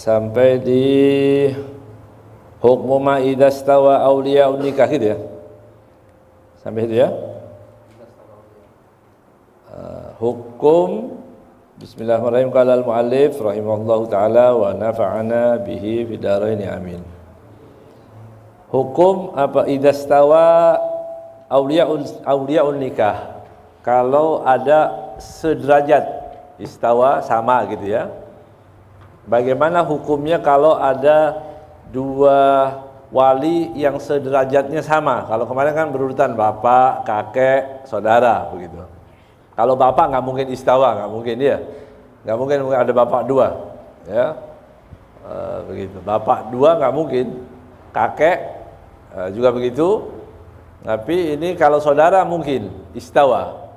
sampai di hukmu ma idza stawa auliyaun nikah gitu ya. Sampai itu ya. Hukum bismillahirrahmanirrahim qala al-muallif rahimahullahu taala wa nafa'ana bihi fid dharain amin. Hukum apa idza stawa auliyaun nikah. Kalau ada sederajat istawa sama gitu ya. Bagaimana hukumnya kalau ada dua wali yang sederajatnya sama? Kalau kemarin kan berurutan bapak, kakek, saudara begitu. Kalau bapak nggak mungkin istawa, nggak mungkin ya, nggak mungkin ada bapak dua, ya, begitu. Bapak dua nggak mungkin, kakek juga begitu. Tapi ini kalau saudara mungkin istawa,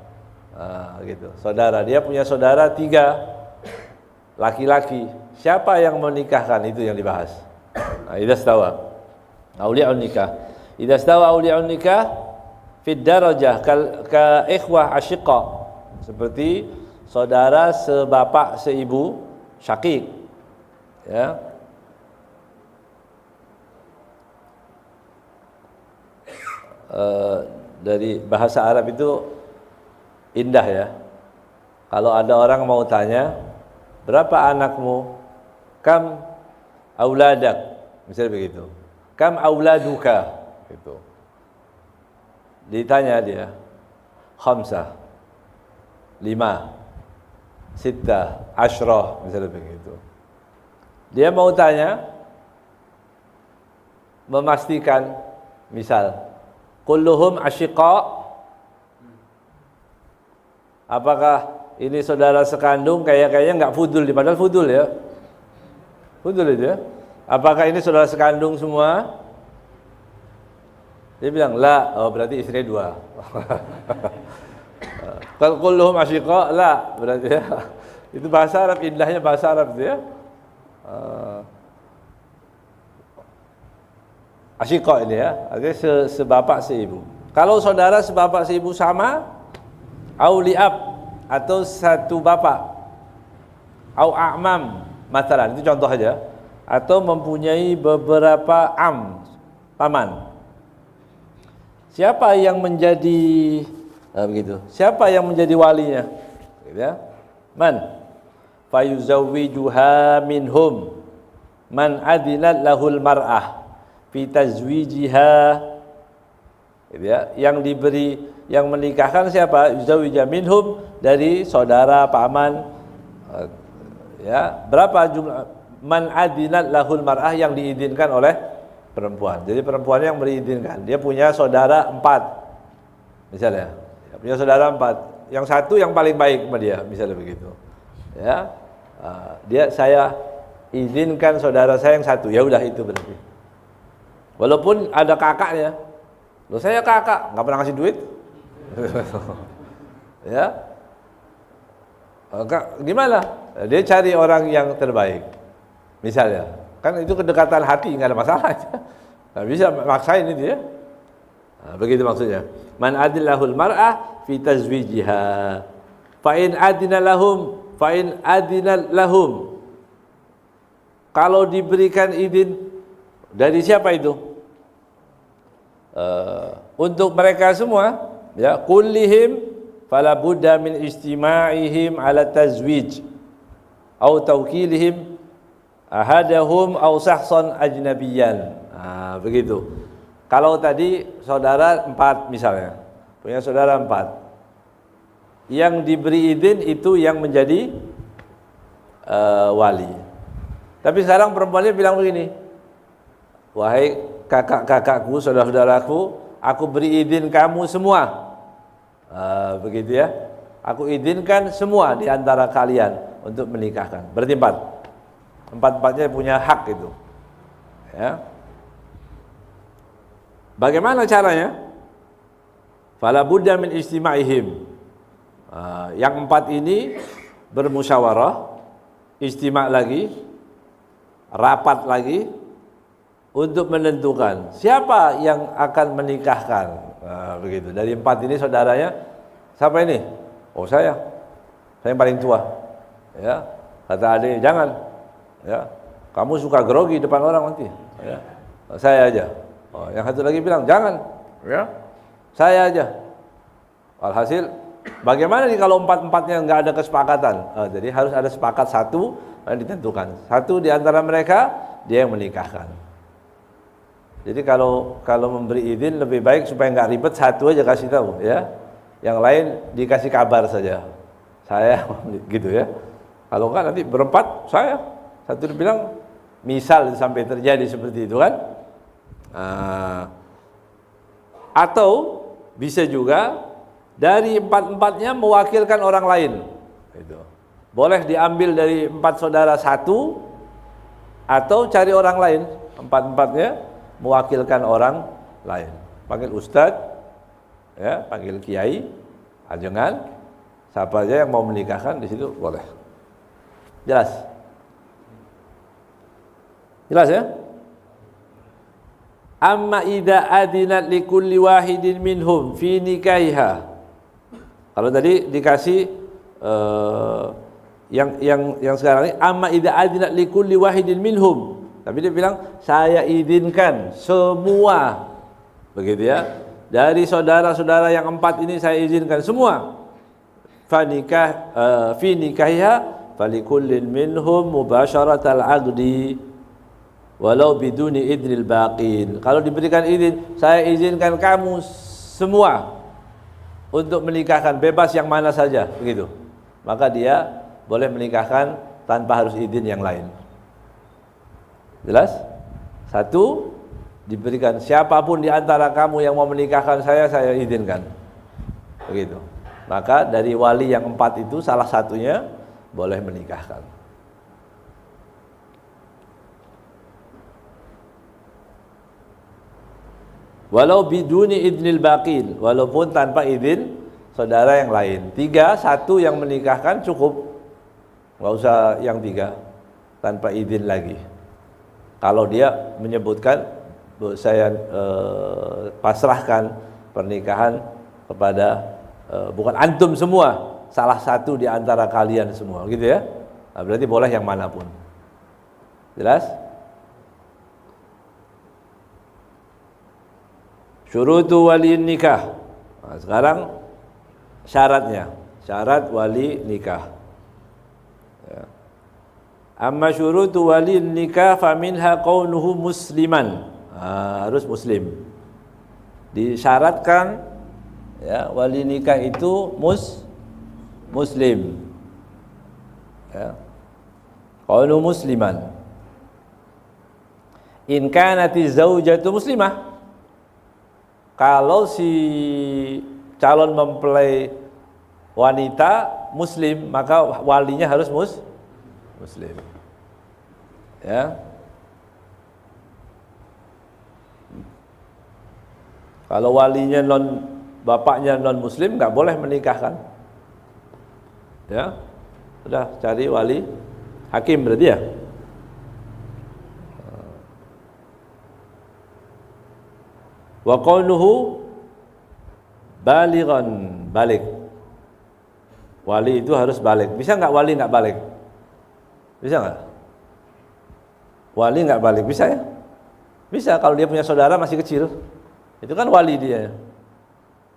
gitu. Saudara, dia punya saudara 3 laki-laki. Siapa yang menikahkan itu yang dibahas? Idza stawa auliyaun nikah. Idza stawa auliyaun nikah fid darajah ka ikhwah asyiqa. Seperti saudara sebapak seibu syakik, ya. Dari bahasa Arab itu indah ya. Kalau ada orang mau tanya, berapa anakmu? Kam auladak, misalnya begitu. Kam auladuka, gitu. Ditanya dia, khamsah, 5, 6, 10, misalnya begitu. Dia mau tanya, memastikan, misal, kulluhum asyiqa, apakah ini saudara sekandung? Kayaknya nggak fudul, padahal fudul ya, fudul itu ya. Apakah ini saudara sekandung semua? Dia bilang la, oh berarti istrinya 2. Kalau kulluhum asyiqa, la, berarti ya. Itu bahasa Arab, indahnya bahasa Arab itu ya. Asyiqa ini ya, artinya sebapak seibu. Kalau saudara sebapak seibu sama, au li'ab atau satu bapak, au a'mam, masalah itu contoh aja, atau mempunyai beberapa paman. Siapa yang menjadi begitu? Siapa yang menjadi walinya? Gitu ya. Man fayuzawwijuha minhum man adinat lahul mar'ah fi tazwijiha. Gitu ya. Yang diberi, yang menikahkan siapa? Yuzawwija minhum, dari saudara, paman. Ya, berapa jumlah man adinat lahul mar'ah yang diizinkan oleh perempuan. Jadi perempuan yang berizinkan. Dia punya saudara 4. Misalnya, dia punya saudara 4. Yang satu yang paling baik sama dia, misalnya begitu. Ya. Saya izinkan saudara saya yang satu. Ya udah, itu berarti. Walaupun ada kakaknya. Loh, saya kakak, nggak pernah ngasih duit. Ya. Gimana? Dia cari orang yang terbaik. Misalnya, kan itu kedekatan hati, nggak ada masalah. Nggak bisa maksain itu ya. Nah, begitu maksudnya. Man adillahul mar'ah fi tazwijiha. Fa in adina lahum. Kalau diberikan izin dari siapa itu? Untuk mereka semua, ya, kullihim fala budda min istima'ihim ala tazwij au tawkilihim ahadahum au sahsan ajnabiyan. Nah, begitu. Kalau tadi saudara 4 misalnya, punya saudara 4, yang diberi izin itu yang menjadi wali. Tapi sekarang perempuannya bilang begini, wahai kakak-kakakku, saudara-saudaraku, aku beri izin kamu semua. Begitu ya. Aku izinkan semua di antara kalian untuk menikahkan. Berarti 4. 4-4-nya punya hak itu. Ya. Bagaimana caranya? Fala budda min istima'ihim. Yang 4 ini bermusyawarah, istima' lagi, rapat lagi, untuk menentukan siapa yang akan menikahkan. Begitu. Dari 4 ini saudaranya, siapa ini? Oh, saya yang paling tua. Ya, kata adiknya jangan. Ya, kamu suka grogi depan orang nanti. Ya. Saya aja. Oh, yang satu lagi bilang jangan, ya. Saya aja. Alhasil, bagaimana nih kalau empat-empatnya nggak ada kesepakatan? Jadi harus ada sepakat satu yang ditentukan. Satu di antara mereka dia yang menikahkan. Jadi kalau memberi izin lebih baik supaya nggak ribet, satu aja kasih tahu, ya. Yang lain dikasih kabar saja. Saya gitu ya. Kalau enggak nanti berempat saya. Satu bilang misal sampai terjadi seperti itu kan. Atau bisa juga dari empat-empatnya mewakilkan orang lain. Itu. Boleh diambil dari 4 saudara satu atau cari orang lain. Empat-empatnya mewakilkan orang lain. Panggil ustadz, ya, panggil kiai, ajengan, siapa aja yang mau menikahkan di situ boleh. Jelas? Jelas ya? Amma idza adinat likulli wahidin minhum fi nikahiha. Kalau tadi dikasih yang sekarang ini amma idza adinat likulli wahidin minhum. Tapi dia bilang saya izinkan semua. Begitu ya. Dari saudara-saudara yang 4 ini saya izinkan semua. Fi nikahiha falikullin minhum mubasharatal aqdi walau biduni idnil baqin. Kalau diberikan izin, saya izinkan kamu semua untuk menikahkan, bebas yang mana saja, begitu. Maka dia boleh menikahkan tanpa harus izin yang lain. Jelas? Satu, diberikan siapapun di antara kamu yang mau menikahkan saya izinkan. Begitu. Maka dari wali yang 4 itu salah satunya boleh menikahkan. Walau biduni idnil baqin, walaupun tanpa izin saudara yang lain. 3, 1 yang menikahkan cukup. Enggak usah yang 3 tanpa izin lagi. Kalau dia menyebutkan saya pasrahkan pernikahan kepada bukan antum semua, salah satu di antara kalian semua, gitu ya. Nah, berarti boleh yang manapun. Jelas? Syurutu wali nikah. Nah, sekarang syaratnya, syarat wali nikah. Ya. Amma syurutu wali nikah faminha kaunuhu musliman. Harus muslim. Disyaratkan ya, wali nikah itu muslim. Ya. Qaulu musliman. In kanati zaujatu muslimah. Kalau si calon mempelai wanita muslim, maka walinya harus muslim. Ya. Kalau walinya bapaknya non muslim nggak boleh menikahkan. Ya. Sudah cari wali hakim berarti ya. Wa qawluhu balighan, balik. Wali itu harus balik. Bisa nggak wali nggak balik? Bisa nggak? Wali nggak balik bisa ya? Bisa kalau dia punya saudara masih kecil. Itu kan wali dia.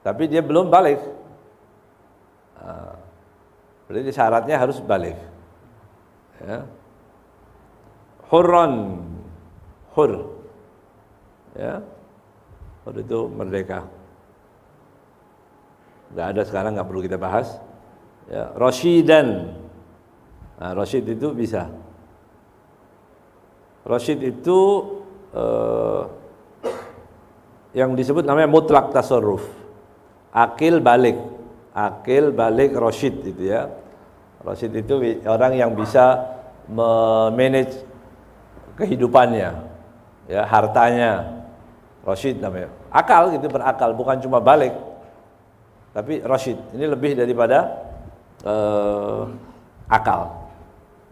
Tapi dia belum balik. Berarti syaratnya harus balik. Ya. Hurran, hur. Ya. Hur itu merdeka. Nggak ada sekarang, nggak perlu kita bahas. Ya. Rasyidan. Nah, rasyid itu bisa. Rasyid itu yang disebut namanya mutlak tasarruf. Akil balik rasyid itu ya. Rasyid itu orang yang bisa memanage kehidupannya, ya, hartanya. Rasyid namanya. Akal gitu, berakal, bukan cuma balik. Tapi rasyid ini lebih daripada akal.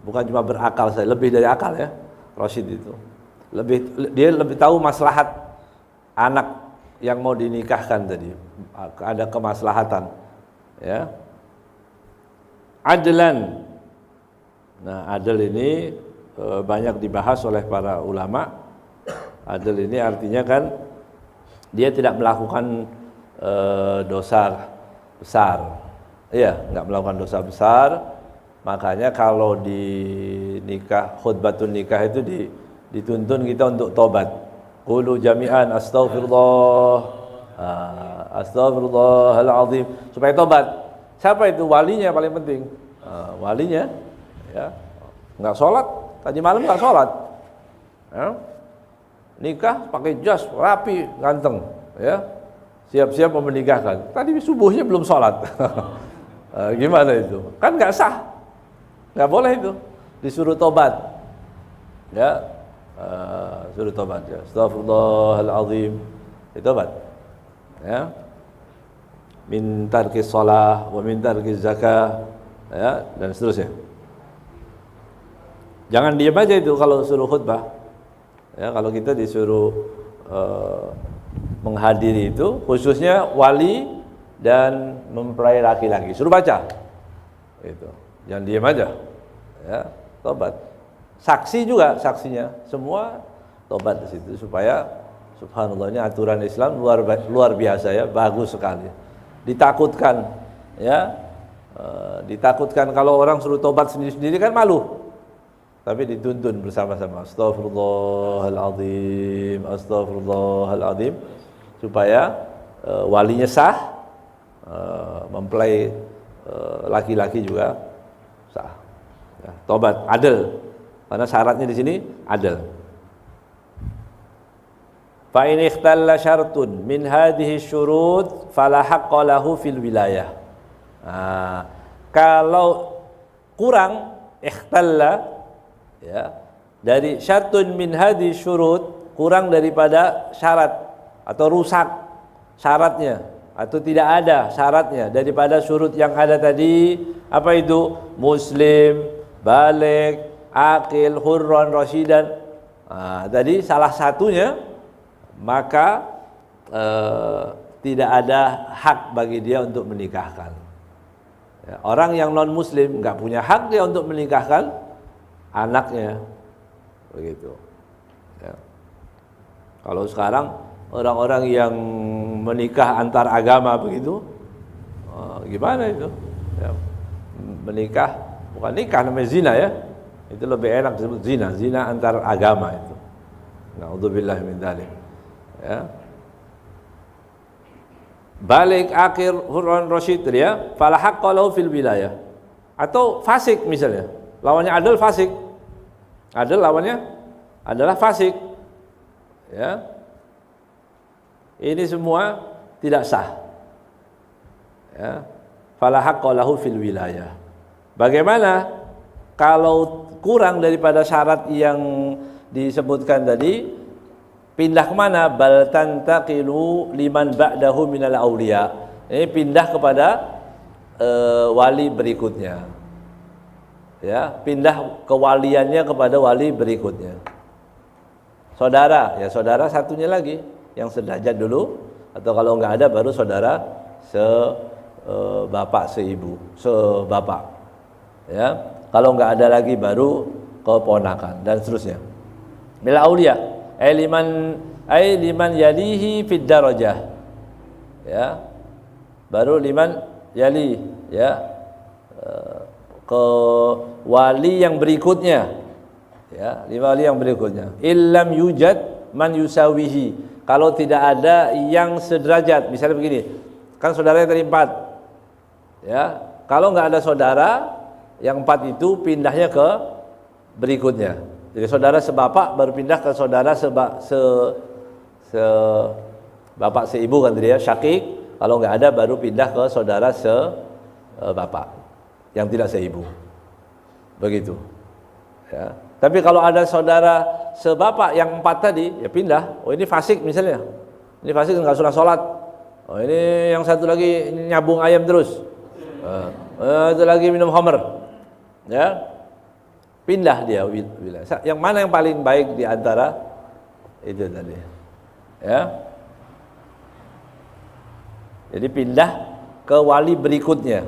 Bukan cuma berakal saja, lebih dari akal ya. Rasyid itu. Dia lebih tahu maslahat anak yang mau dinikahkan tadi. Ada kemaslahatan. Ya. Adlan. Nah, adl ini banyak dibahas oleh para ulama. Adil ini artinya kan dia tidak melakukan dosa besar. Iya, nggak melakukan dosa besar. Makanya kalau di nikah, khutbatun nikah itu dituntun kita untuk tobat. Qulu jami'an astaghfirullah, astaghfirullahaladzim, supaya tobat. Siapa itu? Walinya paling penting. Walinya, ya, nggak sholat. Tadi malam nggak sholat. Ya. Nikah pakai jas rapi, ganteng, ya, siap-siap mau menikahkan. Tadi subuhnya belum sholat. Gimana itu? Kan nggak sah, nggak boleh itu. Disuruh tobat, ya, suruh tobat. Ya. Astaghfirullahaladzim, tobat. Ya, min tarkis shalah wa min tarkis zakah, ya, dan seterusnya. Jangan diam aja itu kalau suruh khutbah. Ya, kalau kita disuruh menghadiri itu, khususnya wali dan mempelai laki-laki, suruh baca. Itu. Jangan diam aja. Ya, tobat. Saksi juga, saksinya semua tobat di situ supaya subhanallah, ini aturan Islam luar biasa ya, bagus sekali. Ditakutkan, ya, ditakutkan kalau orang suruh tobat sendiri-sendiri kan malu. Tapi dituntun bersama-sama, astaghfirullahaladzim, astaghfirullahaladzim, supaya walinya sah, mempelai laki-laki juga sah. Ya, tobat adil, karena syaratnya di sini adil. Fa in ikhtalla syartun min hadhihi syurut fala haqqa lahu fil wilayah. Kalau kurang ikhtalla, ya, dari syartun min hadhihi syurut, kurang daripada syarat atau rusak syaratnya atau tidak ada syaratnya daripada syurut yang ada tadi, apa itu? Muslim, baligh, aqil, hurran, rasyidan. Tadi salah satunya, maka tidak ada hak bagi dia untuk menikahkan. Ya, orang yang non muslim nggak punya hak dia untuk menikahkan anaknya, begitu. Ya. Kalau sekarang orang-orang yang menikah antar agama begitu, gimana itu? Ya, menikah bukan nikah, namanya zina ya. Itu lebih enak disebut zina, zina antar agama itu. Na'udzubillah min dzalik. Ya. Balik akhir hurran rasyid ya, fala haqqa lahu fil wilayah. Atau fasik misalnya. Lawannya adil fasik. Adil lawannya adalah fasik. Ya. Ini semua tidak sah. Ya. Fala haqqa lahu fil wilayah. Bagaimana kalau kurang daripada syarat yang disebutkan tadi? Pindah kemana? Bal tantaqilu liman ba'dahu minal awliya. Ini pindah kepada wali berikutnya. Ya, pindah kewaliannya kepada wali berikutnya. Saudara, ya saudara satunya lagi yang sederajat dulu, atau kalau enggak ada baru saudara sebapak seibu, sebapak. Ya, kalau enggak ada lagi baru keponakan dan seterusnya. Minal awliya, liman yalihi fid darajah. Ya. Baru liman yali, ya. Ke wali yang berikutnya. Ya, wali yang berikutnya. Illam yujad man yusawihi. Kalau tidak ada yang sederajat, misalnya begini. Kan saudaranya tadi 4. Ya. Kalau enggak ada saudara, yang 4 itu pindahnya ke berikutnya. Jadi saudara sebapak baru pindah ke saudara bapak seibu kan tadi ya, syakik. Kalau enggak ada baru pindah ke saudara sebapak yang tidak seibu. Begitu. Ya. Tapi kalau ada saudara sebapak yang 4 tadi, ya pindah. Oh ini fasik misalnya. Ini fasik enggak sholat. Oh ini yang satu lagi nyabung ayam terus. Itu lagi minum khamr. Ya. Pindah dia wilayah. Yang mana yang paling baik di antara itu tadi? Ya. Jadi pindah ke wali berikutnya.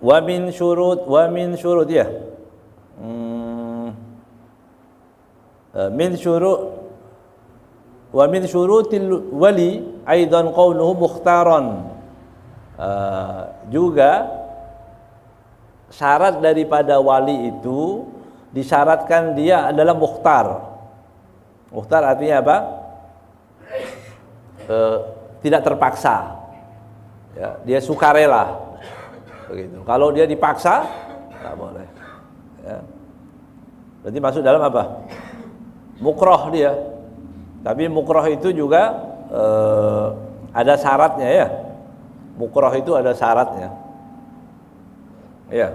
wa min syurut ya. Min syurut wa min syurutil wali aidan qawluhu mukhtaran. Juga syarat daripada wali itu disyaratkan dia adalah mukhtar. Mukhtar artinya apa? Tidak terpaksa. Ya, dia sukarela. Begitu. Kalau dia dipaksa, nggak boleh. Ya. Berarti masuk dalam apa? Mukroh dia. Tapi mukroh itu juga ada syaratnya ya. Mukroh itu ada syaratnya. Ya.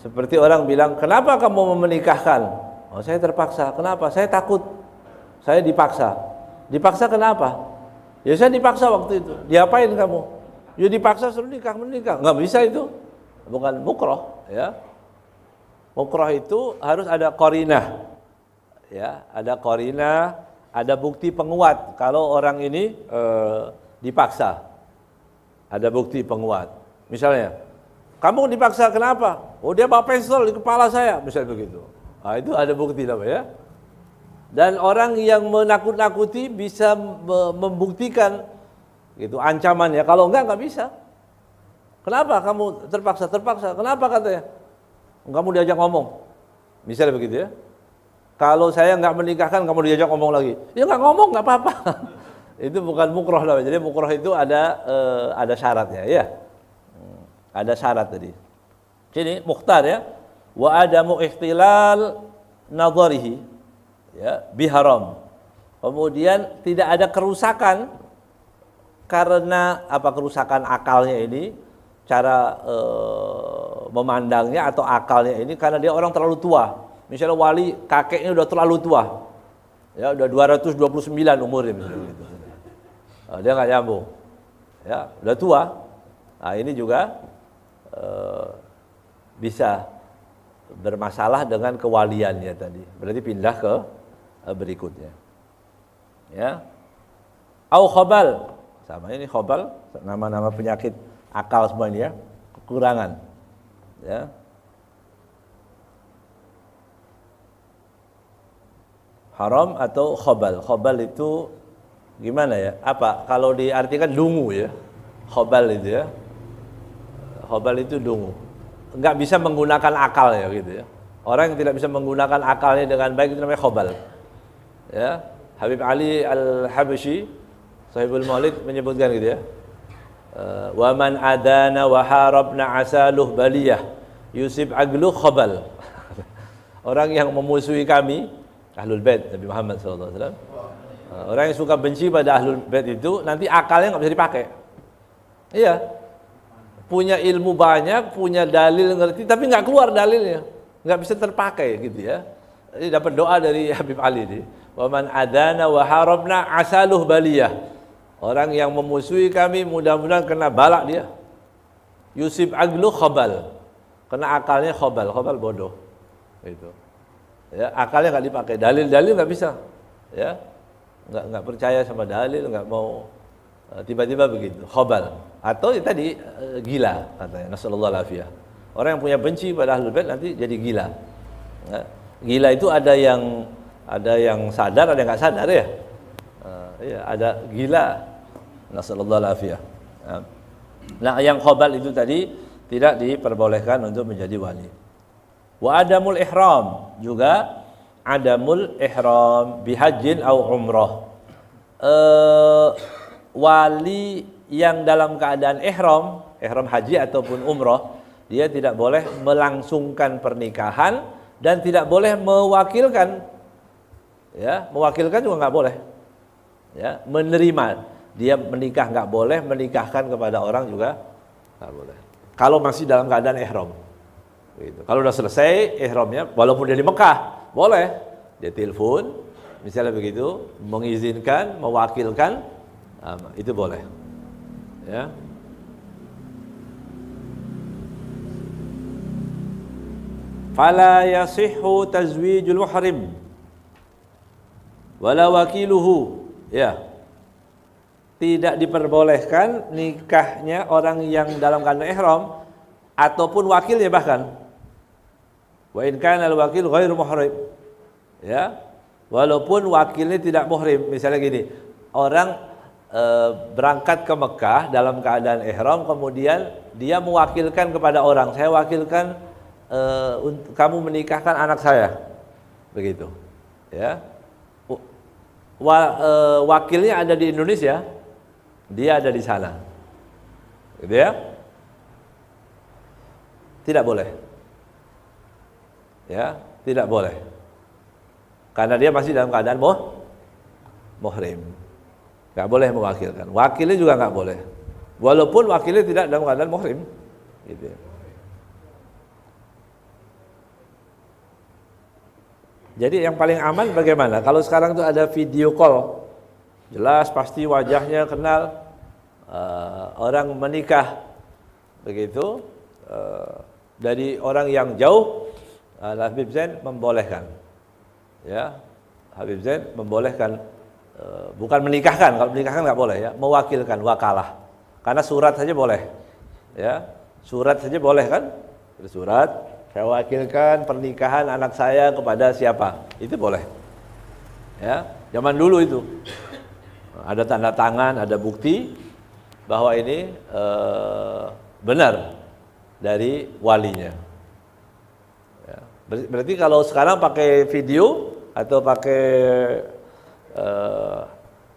Seperti orang bilang, kenapa kamu menikahkan? Oh, saya terpaksa. Kenapa? Saya takut. Saya dipaksa. Dipaksa kenapa? Ya saya dipaksa waktu itu. Diapain kamu? Ya dipaksa suruh nikah, menikah. Nggak bisa itu. Bukan mukroh. Ya. Mukroh itu harus ada qarinah. Ya, ada qarinah, ada bukti penguat. Kalau orang ini dipaksa. Ada bukti penguat. Misalnya, kamu dipaksa kenapa? Oh dia bawa pistol di kepala saya. Misalnya begitu. Nah, itu ada bukti namanya. Dan orang yang menakut-nakuti bisa membuktikan gitu ancamannya. Kalau enggak bisa. Kenapa kamu terpaksa? Terpaksa. Kenapa katanya? Kamu diajak ngomong. Misalnya begitu ya. Kalau saya enggak menikahkan, kamu diajak ngomong lagi. Ya enggak ngomong, enggak apa-apa. Itu bukan mukroh namanya. Jadi mukroh itu ada syaratnya ya. Ada syarat tadi. Jadi mukhtar ya. Wa adamu ikhtilal nadharihi. Ya, biharam. Kemudian tidak ada kerusakan karena apa kerusakan akalnya ini, cara memandangnya atau akalnya ini karena dia orang terlalu tua. Misalnya wali kakeknya udah terlalu tua. Ya, udah 229 umurnya misalnya gitu. Nah, dia nggak nyambung. Ya, udah tua. Nah, ini juga bisa bermasalah dengan kewaliannya tadi. Berarti pindah ke berikutnya. Ya. Au khabal. Sama ini khabal, nama-nama penyakit akal semua ini ya. Kekurangan. Ya. Haram atau khabal. Khabal itu gimana ya? Apa? Kalau diartikan dungu ya. Khabal itu ya. Khabal itu dungu. Enggak bisa menggunakan akal ya gitu ya. Orang yang tidak bisa menggunakan akalnya dengan baik itu namanya khabal. Ya, Habib Ali Al-Habsyi Sahibul Maulid menyebutkan gitu ya. Wa man adana wa harabna asaluh baliyah yusib aglu khabal. Orang yang memusuhi kami Ahlul Bait Nabi Muhammad sallallahu alaihi wasallam. Orang yang suka benci pada Ahlul Bait itu nanti akalnya enggak bisa dipakai. Iya. Punya ilmu banyak, punya dalil ngerti tapi enggak keluar dalilnya. Enggak bisa terpakai gitu ya. Ini dapat doa dari Habib Ali ini. Wa man adana wa harabna asaluh baliyah. Orang yang memusuhi kami mudah-mudahan kena balak dia. Yusib aglu khabal. Kena akalnya khabal, khabal bodoh. Gitu. Ya, akalnya enggak dipakai, dalil-dalil enggak bisa. Ya. Enggak percaya sama dalil, enggak mau tiba-tiba begitu, khabal. Atau ya, tadi gila katanya, nasallallahu alaihi. Orang yang punya benci pada Ahlul Bait nanti jadi gila. Ya. Gila itu ada yang sadar, ada yang nggak sadar ya. Ya ada gila. Nasallallahu alaihi. Nah, yang khabal itu tadi tidak diperbolehkan untuk menjadi wali. Wa adamul ihram juga adamul ihram bihajjin au umrah. Wali yang dalam keadaan ihram haji ataupun umrah, dia tidak boleh melangsungkan pernikahan dan tidak boleh mewakilkan. Ya, mewakilkan juga nggak boleh. Ya, menerima dia menikah nggak boleh, menikahkan kepada orang juga nggak boleh. Kalau masih dalam keadaan ihram. Gitu. Kalau udah selesai ihramnya, walaupun dia di Mekah, boleh. Dia telepon, misalnya begitu, mengizinkan, mewakilkan, itu boleh. Ya. Fala yasihhu tazwijul muhrim wala wakiluhu. Ya. tidak diperbolehkan nikahnya orang yang dalam keadaan ihram ataupun wakilnya bahkan. Wa in kana al-wakil ghairu muhrim. Ya. Walaupun wakilnya tidak muhrim, misalnya gini, orang berangkat ke Mekah dalam keadaan ihram, kemudian dia mewakilkan kepada orang, saya wakilkan kamu menikahkan anak saya, begitu, ya. Wakilnya ada di Indonesia, dia ada di sana, gitu ya, tidak boleh, ya, tidak boleh, karena dia masih dalam keadaan muhrim. Nggak boleh mewakilkan. Wakilnya juga nggak boleh. Walaupun wakilnya tidak dalam keadaan muhrim. Gitu. Jadi yang paling aman bagaimana? Kalau sekarang itu ada video call, jelas pasti wajahnya kenal, orang menikah, begitu, dari orang yang jauh, Habib Zain membolehkan. Ya, Habib Zain membolehkan. Bukan menikahkan, kalau menikahkan nggak boleh ya, mewakilkan, wakalah. Karena surat saja boleh, ya, surat saja boleh kan, surat, saya wakilkan pernikahan anak saya kepada siapa, itu boleh, ya. Zaman dulu itu ada tanda tangan, ada bukti bahwa ini benar dari walinya. Ya. Berarti kalau sekarang pakai video atau pakai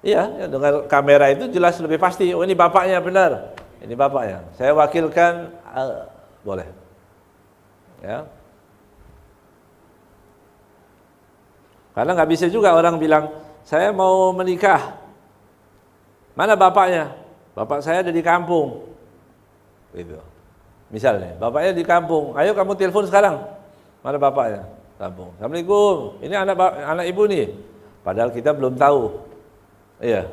iya, dengan kamera itu jelas lebih pasti. Oh, ini bapaknya benar, ini bapaknya. Saya wakilkan, boleh. Ya. Karena nggak bisa juga orang bilang, saya mau menikah. Mana bapaknya? Bapak saya ada di kampung. Gitu. Misalnya, bapaknya di kampung. Ayo kamu telepon sekarang. Mana bapaknya? Kampung. Assalamualaikum. Ini anak ibu nih. Padahal kita belum tahu, iya,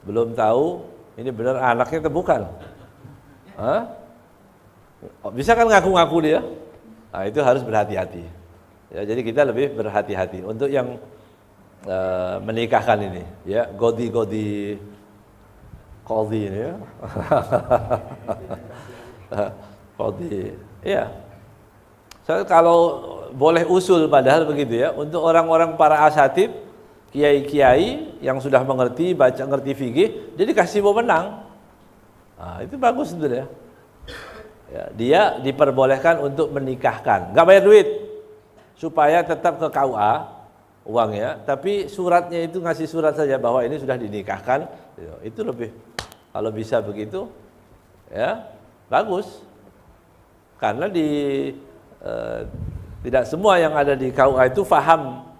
belum tahu ini benar anaknya atau bukan. Hah? Bisa kan ngaku-ngaku dia? Nah, itu harus berhati-hati. Ya, jadi kita lebih berhati-hati untuk yang menikahkan ini, ya, qadhi ini, ya, qadhi, ya. So, kalau boleh usul padahal begitu ya, untuk orang-orang para asatid, kiai-kiai yang sudah mengerti, ngerti fikih, dia dikasih wewenang. Nah, itu bagus sebenarnya. Ya, dia diperbolehkan untuk menikahkan, nggak bayar duit, supaya tetap ke KUA uangnya, tapi suratnya itu ngasih surat saja bahwa ini sudah dinikahkan, itu lebih, kalau bisa begitu, ya bagus, karena tidak semua yang ada di KUA itu paham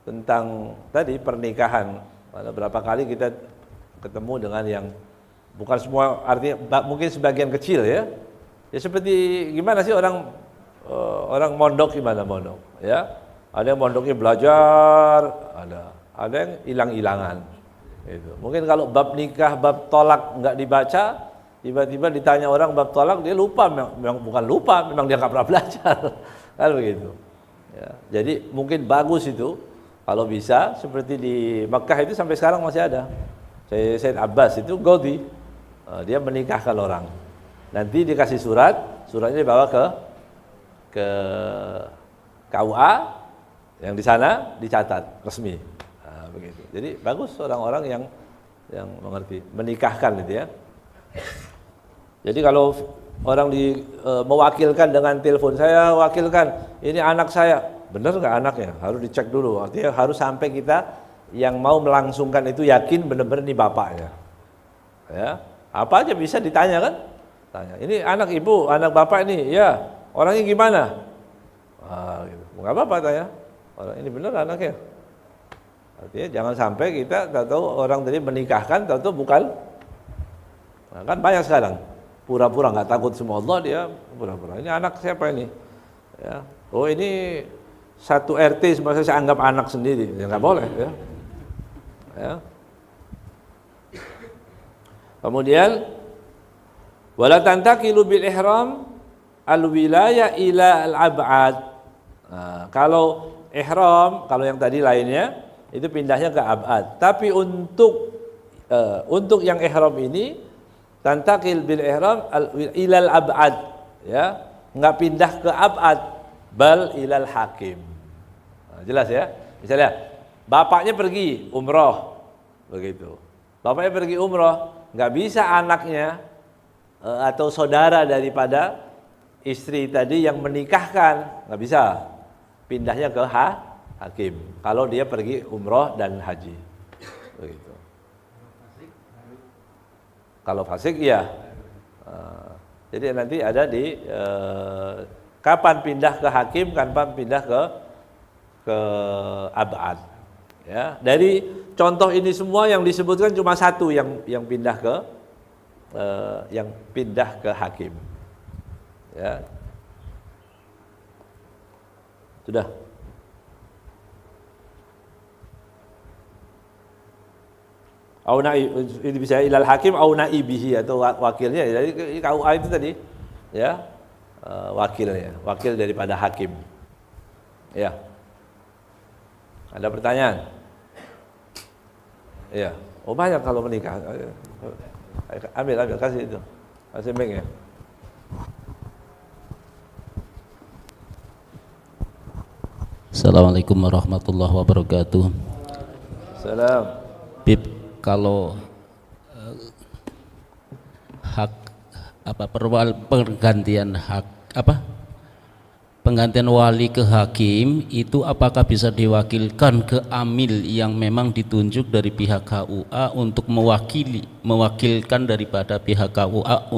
tentang tadi pernikahan. Berapa kali kita ketemu dengan yang bukan semua, artinya mungkin sebagian kecil ya. Ya seperti gimana sih orang mondok, gimana mondok? Ya, ada yang mondoknya belajar, ada yang hilang-hilangan. Gitu. Mungkin kalau bab nikah, bab tolak nggak dibaca, tiba-tiba ditanya orang bab tolak, dia lupa, memang bukan lupa, memang dia nggak pernah belajar, kan begitu. Ya, jadi mungkin bagus itu kalau bisa seperti di Mekah itu sampai sekarang masih ada. Sayyid Abbas itu qadhi, dia menikahkan orang. Nanti dikasih suratnya dibawa ke KUA yang di sana dicatat resmi. Nah, begitu. Jadi bagus orang-orang yang mengerti menikahkan itu ya. Jadi kalau orang mewakilkan dengan telepon, saya wakilkan ini anak saya, benar nggak anaknya? Harus dicek dulu. Artinya harus sampai kita yang mau melangsungkan itu yakin benar-benar ini bapaknya. Ya, apa aja bisa ditanya kan? Tanya, ini anak ibu, anak bapak ini, ya orangnya gimana? Gitu. Nggak apa-apa tanya, orang ini benar anaknya. Artinya jangan sampai kita tahu orang tadi menikahkan, tahu bukan. Nah, kan banyak sekarang. Pura-pura nggak takut sama Allah, dia pura-pura. Ini anak siapa ini? Ya. Oh ini satu RT, masa saya anggap anak sendiri, ya nggak boleh. Ya. Ya. Kemudian, wala tantaqilu bil ihram al wilayah ila al ab'ad. Nah, kalau ihram, kalau yang tadi lainnya itu pindahnya ke ab'ad. Tapi untuk untuk yang ihram ini tantakil bil ihram ilal ab'ad, ya, enggak pindah ke ab'ad, bal ilal hakim. Jelas ya? Misalnya bapaknya pergi umroh, begitu. Bapaknya pergi umroh, nggak bisa anaknya atau saudara daripada istri tadi yang menikahkan, nggak bisa pindahnya ke hakim. Kalau dia pergi umroh dan haji, begitu. Kalau fasik iya. Jadi nanti ada di kapan pindah ke hakim, kapan pindah ke ab'ad. Ya, dari contoh ini semua yang disebutkan cuma satu yang pindah ke hakim. Ya. Sudah. Ini bisa ilal hakim au naibihi atau wakilnya. Jadi KUA itu tadi, ya, wakil daripada hakim. Ya. Ada pertanyaan? Iya. Oh banyak kalau menikah. Ambil kasih itu. Kasih mic ya. Assalamualaikum warahmatullahi wabarakatuh. Salam. Bib, kalau hak penggantian hak penggantian wali ke hakim itu apakah bisa diwakilkan ke amil yang memang ditunjuk dari pihak KUA untuk mewakilkan daripada pihak KUA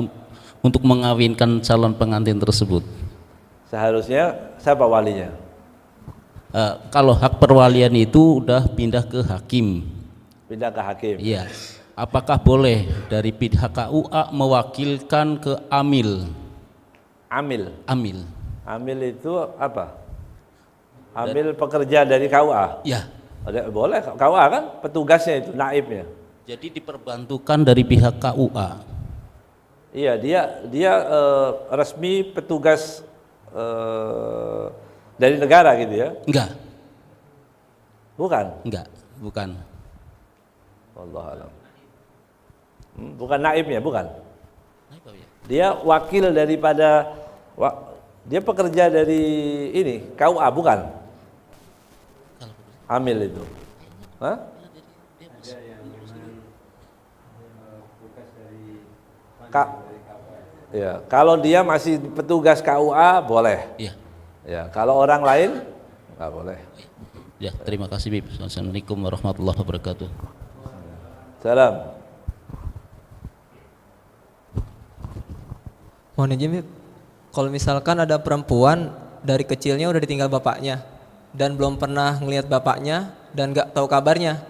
untuk mengawinkan calon pengantin tersebut? Seharusnya siapa walinya? Kalau hak perwalian itu udah pindah ke hakim. Pindah ke hakim. Iya. Apakah boleh dari pihak KUA mewakilkan ke amil? Amil. Amil itu apa? Amil pekerja dari KUA. Ya. Boleh, KUA kan petugasnya itu, naibnya. Jadi diperbantukan dari pihak KUA. Iya, dia resmi petugas dari negara gitu ya? Enggak. Bukan. Wallahu alam. Bukan naibnya, bukan. Dia wakil daripada dia pekerja dari ini KUA, bukan? Amil itu. Hah? Ya, kalau dia masih petugas KUA boleh. Iya. Ya, kalau orang lain nggak boleh. Ya, terima kasih Bib. Assalamualaikum warahmatullahi wabarakatuh. Salam. Mohon izin Bib. Kalau misalkan ada perempuan dari kecilnya udah ditinggal bapaknya dan belum pernah ngelihat bapaknya dan nggak tahu kabarnya,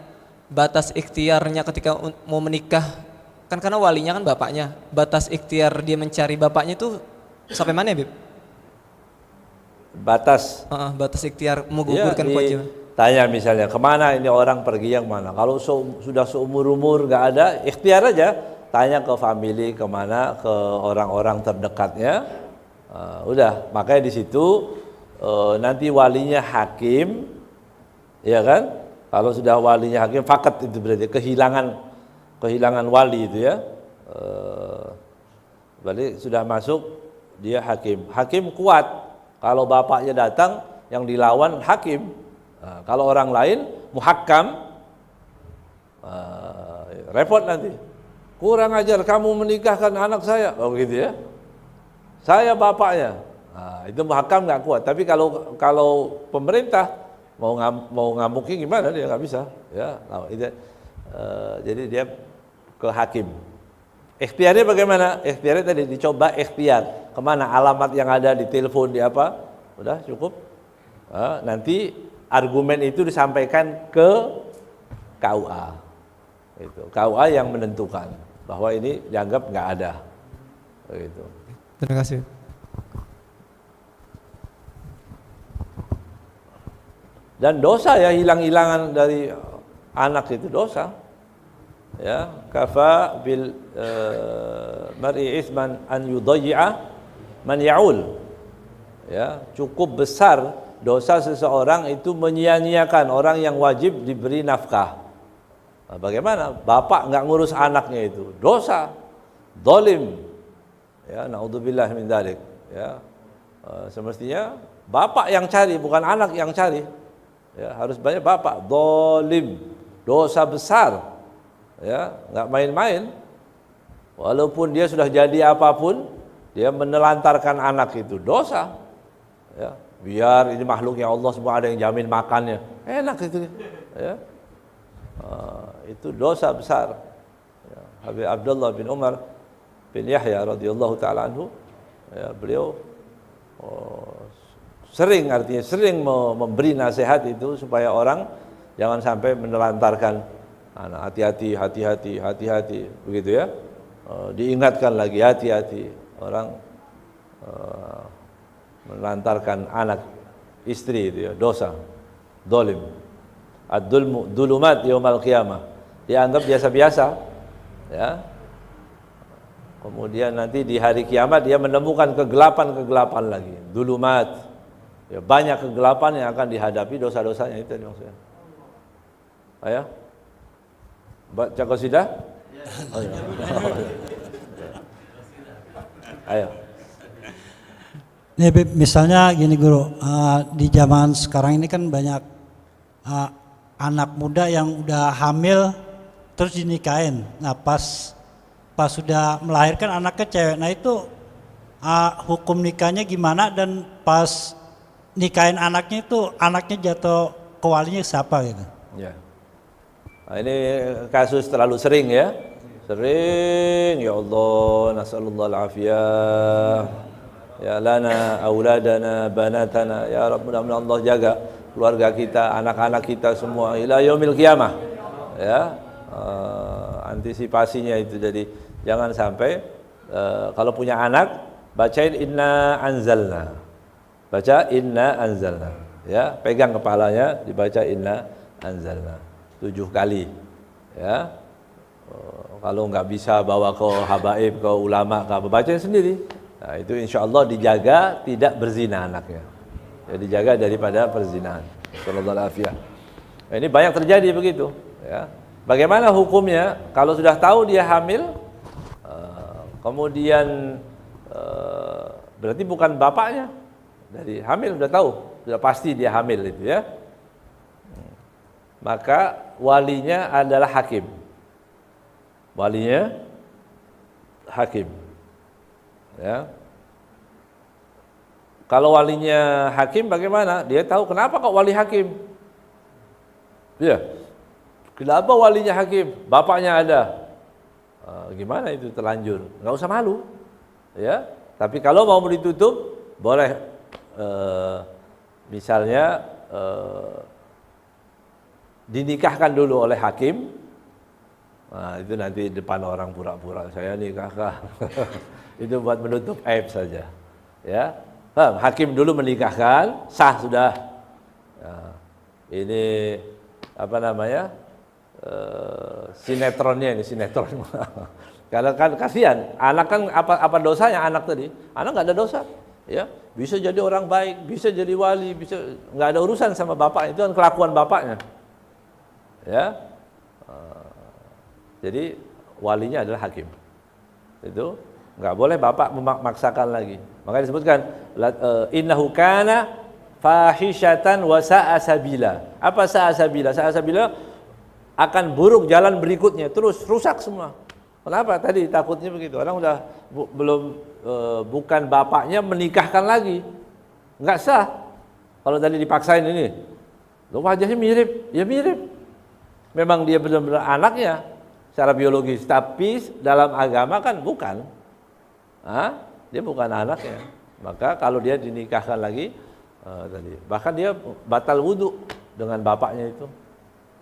batas ikhtiarnya ketika mau menikah kan karena walinya kan bapaknya, batas ikhtiar dia mencari bapaknya itu sampai mana ya Bib? Batas ikhtiar menggugurkan kewajiban. Tanya misalnya kemana ini orang pergi yang mana. Kalau sudah seumur-umur nggak ada, ikhtiar aja. Tanya ke family kemana, ke orang-orang terdekatnya. Udah, makanya di situ nanti walinya hakim, ya kan? Kalau sudah walinya hakim, fakat itu berarti kehilangan wali itu ya. Berarti sudah masuk dia hakim. Hakim kuat. Kalau bapaknya datang, yang dilawan hakim. Kalau orang lain muhakkam, repot nanti. Kurang ajar kamu menikahkan anak saya, begitu ya. Saya bapaknya, itu muhakkam nggak kuat. Tapi kalau pemerintah mau ngamuki gimana dia nggak bisa, ya. Jadi dia ke hakim. Ikhtiarnya bagaimana? Ikhtiarnya tadi dicoba ikhtiar kemana, alamat yang ada di telepon, di apa, udah cukup. Nanti argumen itu disampaikan ke KUA. Itu KUA yang menentukan bahwa ini dianggap nggak ada. Begitu. Terima kasih. Dan dosa ya, hilang-hilangan dari anak itu dosa. Ya, kafa bil mar'i isman an yudayyi'a man ya'ul. Ya, cukup besar dosa seseorang itu menyia-nyiakan orang yang wajib diberi nafkah. Nah, bagaimana? Bapak nggak ngurus anaknya itu dosa, dolim. Ya, naudzubillah min dzalik. Ya, semestinya bapak yang cari, bukan anak yang cari. Ya, harus banyak bapak. Dolim, dosa besar. Ya, nggak main-main. Walaupun dia sudah jadi apapun, dia menelantarkan anak itu dosa. Ya, biar ini makhluknya Allah semua ada yang jamin makannya, enak itu. Ya. Itu dosa besar. Ya, Habib Abdullah bin Umar bin Yahya radhiyallahu taala anhu, ya, beliau sering memberi nasihat itu supaya orang jangan sampai menelantarkan anak. Hati-hati begitu ya. Diingatkan lagi hati-hati orang menelantarkan anak istri itu ya, dosa, dolim. Ad-dulmu dulumat yaumal qiyamah, dianggap biasa-biasa ya. Kemudian nanti di hari kiamat dia menemukan kegelapan lagi, dulumat ya, banyak kegelapan yang akan dihadapi dosa-dosanya itu maksudnya. Ayo baca qasidah. Oh, iya. Ayo. Nih, misalnya gini guru, di zaman sekarang ini kan banyak anak muda yang udah hamil terus dinikahin. Nah pas sudah melahirkan anaknya cewek, nah itu hukum nikahnya gimana, dan pas nikahin anaknya itu anaknya jatuh ke walinya siapa gitu? Ya. Nah, ini kasus terlalu sering ya. Sering, ya Allah, nasallallahu al-afiyah. Ya lana auladana banatana, ya Rabb, mudah-mudahan Allah jaga keluarga kita, anak-anak kita semua ila yaumil qiyamah. Ya, antisipasinya itu, jadi jangan sampai kalau punya anak bacain inna anzalna. Baca inna anzalna. Ya, pegang kepalanya dibaca inna anzalna 7 kali. Ya. Kalau nggak bisa bawa ke habaib, ke ulama, ke apa, bacain sendiri. Nah, itu insya Allah dijaga tidak berzina anaknya. Ya, dijaga daripada perzinahan. Sallallahu alaihi wasallam. Nah, ini banyak terjadi begitu. Ya. Bagaimana hukumnya kalau sudah tahu dia hamil, kemudian berarti bukan bapaknya dari hamil, sudah tahu, sudah pasti dia hamil itu ya. Maka walinya adalah hakim. Walinya hakim. Ya. Kalau walinya hakim bagaimana? Dia tahu kenapa kok wali hakim. Ya. Kenapa walinya hakim? Bapaknya ada. Gimana itu terlanjur? Nggak usah malu. Ya. Tapi kalau mau ditutup boleh misalnya dinikahkan dulu oleh hakim. Nah, itu nanti depan orang pura-pura saya nikahkan. Itu buat menutup aib saja. Ya. Hakim dulu menikahkan, sah sudah. Nah, ini apa namanya? Sinetronnya ini, sinetron. Karena kan kasihan, anak kan apa dosanya anak tadi? Anak nggak ada dosa, ya. Bisa jadi orang baik, bisa jadi wali, bisa nggak ada urusan sama bapak, itu kan kelakuan bapaknya. Ya. Jadi walinya adalah hakim. Itu nggak boleh bapak memaksakan lagi. Makanya disebutkan innahu kana fahishatan wa sa'a sabila. Apa sa'a sabila? Sa'a sabila akan buruk jalan berikutnya, terus rusak semua. Kenapa? Tadi takutnya begitu. Orang udah belum bukan bapaknya menikahkan lagi. Nggak sah. Kalau tadi dipaksain ini. Loh, wajahnya mirip, ya mirip. Memang dia benar-benar anaknya secara biologis, tapi dalam agama kan bukan. Dia bukan anaknya. Maka kalau dia dinikahkan lagi tadi, bahkan dia batal wudu dengan bapaknya itu,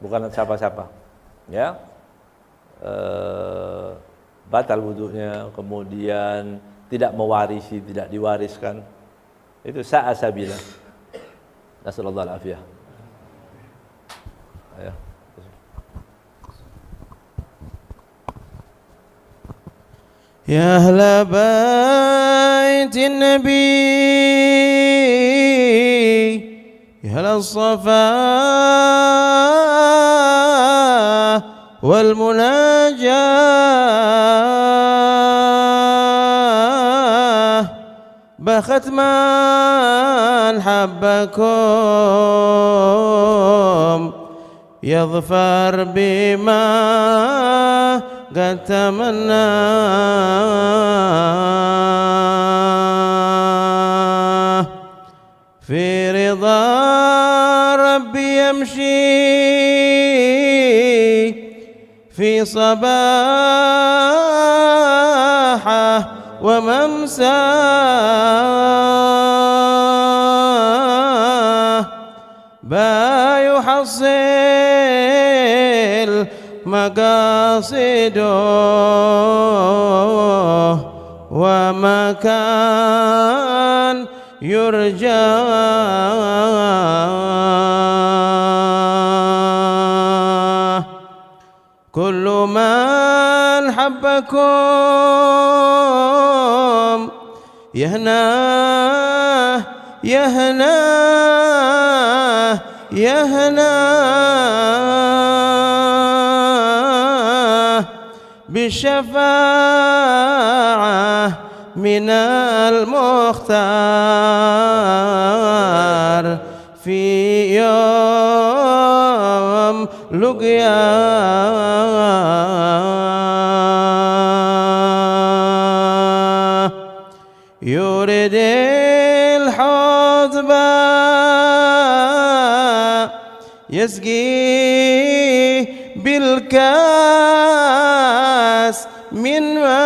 bukan siapa-siapa. Ya, batal wudunya, kemudian tidak mewarisi, tidak diwariskan. Itu sa'a sabila. Nasallallahu alaihi wasallam. Ayo. يا أهل بيت النبي يا أهل الصفا والمناجاة بخت من حبكم يظفر بما قد تمنى في رضا ربي يمشي في صباحه وممساه با يحصل مقاصده وما كان يرجى كل من حبكم يهناه يهناه يهناه بالشفاعة من المختار في يوم لقياه يريد الحوض يسقي بالكاس من ماء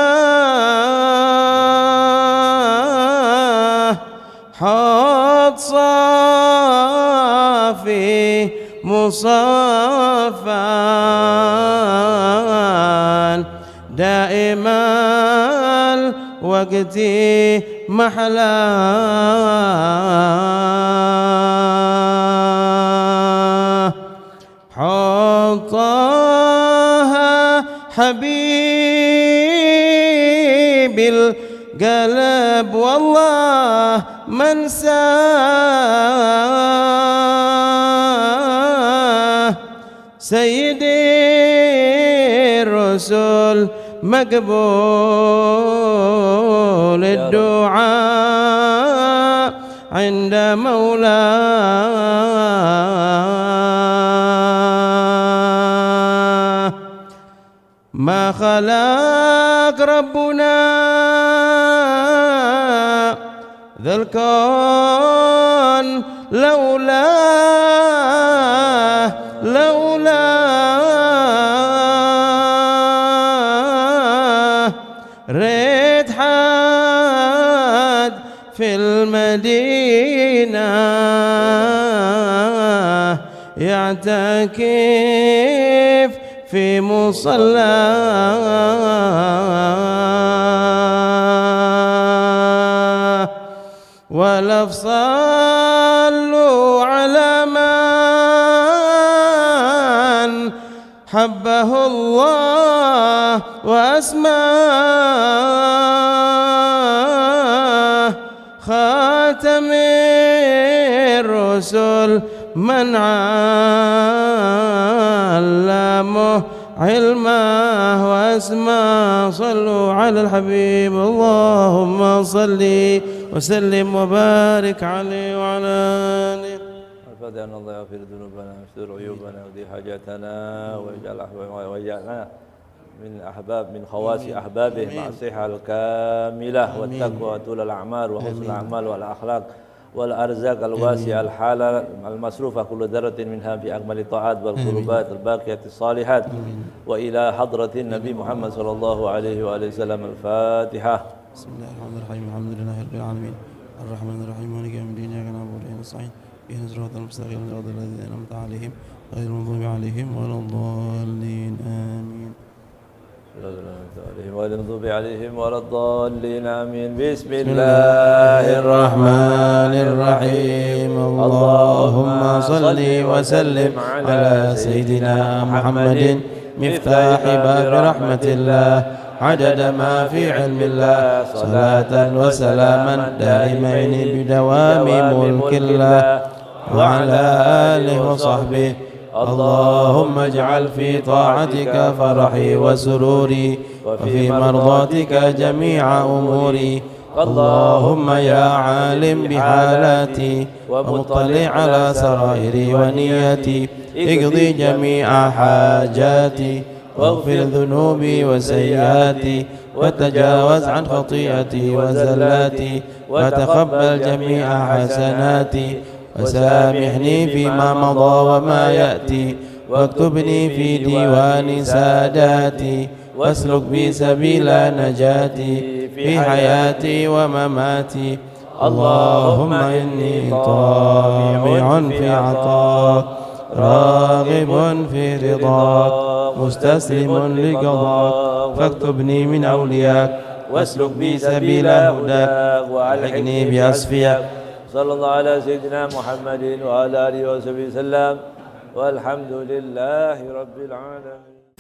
حوض صافي مصافى دائما الوقت محلاه حطها حبيب القلب والله من ساه سيدي الرسل مقبول الدعاء عند مولاه ما خلق ربنا ذا الكون لولاه ريت حد في المدينة يعتكف في مصلاه ولو صلوا على من حبه الله وأسماه خاتم الرسل من علمه علمه وأسماه صلوا على الحبيب اللهم صل وسلم وبارك عليه وعلى آله الفاتحة. أن الله يغفر ذنوبنا ويستر عيوبنا ويقضي حاجاتنا ويجعلنا من خواص أحبابه مع الصحة الكاملة والتقوى وطول الأعمال وحسن الأعمال والأخلاق والأرزاق الواسعة الحالة المصروفة كل ذرة منها في أكمل الطاعات والقربات الباقية الصالحات وإلى حضرة النبي محمد صلى الله عليه وآله وسلم. الفاتحة. بسم الله الرحمن الرحيم الحمد لله رب العالمين الرحمن الرحيم مالك يوم الدين إياك نعبد وإياك نستعين اهدنا الصراط المستقيم صراط الذين أنعمت عليهم غير المغضوب عليهم ولا الضالين آمين. ولا المغضوب عليهم ولا الضالين آمين. بسم الله الرحمن الرحيم. اللهم صل وسلم على سيدنا محمد مفتاح باب رحمة الله عدد ما في علم الله صلاة وسلاما دائمين بدوام ملك الله وعلى آله وصحبه اللهم اجعل في طاعتك فرحي وسروري وفي مرضاتك جميع أموري اللهم يا عالم بحالاتي ومطلع على سرائري ونيتي اقضي جميع حاجاتي واغفر ذنوبي وسيئاتي وتجاوز عن خطيئتي وزلاتي وتقبل جميع حسناتي وسامحني فيما مضى وما يأتي واكتبني في ديوان ساداتي واسلك بي سبيل نجاتي في حياتي ومماتي اللهم إني طامع في عطاك راغب في رضاك مستسلم لقضاك فاكتبني من أولياك واسلك بي سبيل هداك والحقني بأصفياك صلى الله على سيدنا محمد وعلى آله وصحبه وسلم والحمد لله رب العالمين.